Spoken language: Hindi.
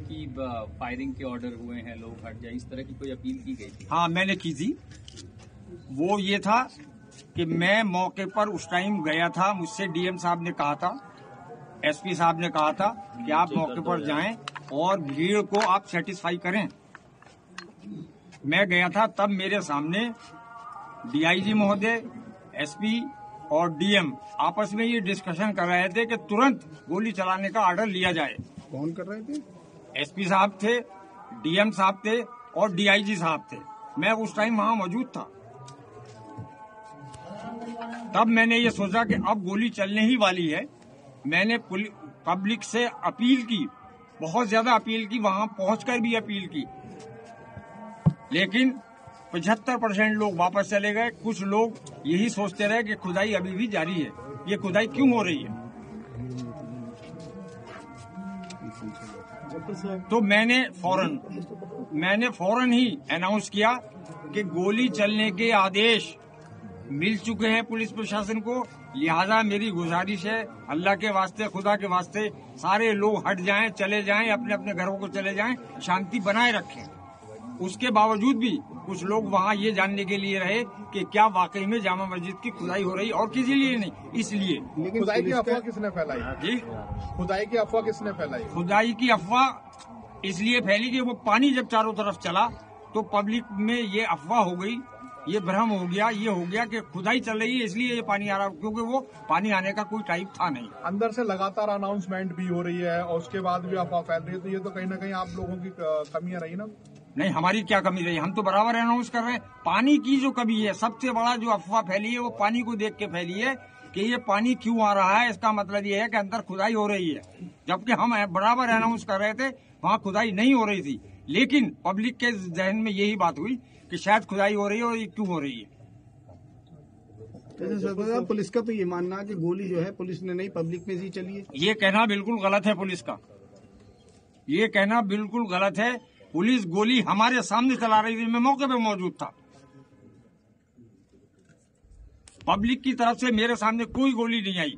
कि फायरिंग के ऑर्डर हुए हैं, लोग हट जाए, इस तरह की कोई अपील की गई थी? हाँ, मैंने की थी। वो ये था कि मैं मौके पर उस टाइम गया था, मुझसे डीएम साहब ने कहा था, एसपी साहब ने कहा था कि आप मौके पर जाएं और भीड़ को आप सेटिस्फाई करें। मैं गया था, तब मेरे सामने डीआईजी महोदय, एसपी और डीएम आपस में ये डिस्कशन कर रहे थे कि तुरंत गोली चलाने का ऑर्डर लिया जाए। कौन कर रहे थे? एसपी साहब थे, डीएम साहब थे और डीआईजी साहब थे। मैं उस टाइम वहां मौजूद था। तब मैंने ये सोचा कि अब गोली चलने ही वाली है। मैंने पब्लिक से अपील की, बहुत ज्यादा अपील की, वहां पहुंचकर भी अपील की, लेकिन 75% लोग वापस चले गए। कुछ लोग यही सोचते रहे कि खुदाई अभी भी जारी है, ये खुदाई क्यों हो रही है। तो मैंने फौरन ही अनाउंस किया कि गोली चलने के आदेश मिल चुके हैं पुलिस प्रशासन को, लिहाजा मेरी गुजारिश है, अल्लाह के वास्ते, खुदा के वास्ते, सारे लोग हट जाएं, चले जाएं, अपने अपने घरों को चले जाएं, शांति बनाए रखें। उसके बावजूद भी कुछ लोग वहां ये जानने के लिए रहे कि क्या वाकई में जामा मस्जिद की खुदाई हो रही, और किसी लिए नहीं, इसलिए। लेकिन खुदाई की अफवाह किसने फैलाई? जी, खुदाई की अफवाह किसने फैलाई? खुदाई की अफवाह इसलिए फैली कि वो पानी जब चारों तरफ चला तो पब्लिक में ये अफवाह हो गई, ये भ्रम हो गया, ये हो गया कि खुदाई चल रही है इसलिए ये पानी आ रहा, क्योंकि वो पानी आने का कोई टाइप था नहीं। अंदर से लगातार अनाउंसमेंट भी हो रही है और उसके बाद भी अफवाह फैल रही है, तो ये तो कहीं ना कहीं आप लोगों की कमियां रही ना? नहीं, हमारी क्या कमी रही, हम तो बराबर अनाउंस कर रहे हैं। पानी की जो कमी है, सबसे बड़ा जो अफवाह फैली है वो पानी को देख के फैली है कि ये पानी क्यों आ रहा है। इसका मतलब ये है कि अंदर खुदाई हो रही है, जबकि हम बराबर अनाउंस कर रहे थे वहाँ खुदाई नहीं हो रही थी, लेकिन पब्लिक के जहन में यही बात हुई कि शायद खुदाई हो रही है, और ये क्यों हो रही है। जैसे पुलिस का तो ये मानना है कि गोली जो है पुलिस ने नहीं, पब्लिक में ही चली है। ये कहना बिल्कुल गलत है पुलिस का, ये कहना बिल्कुल गलत है। पुलिस गोली हमारे सामने चला रही थी, मैं मौके पे मौजूद था। पब्लिक की तरफ से मेरे सामने कोई गोली नहीं आई।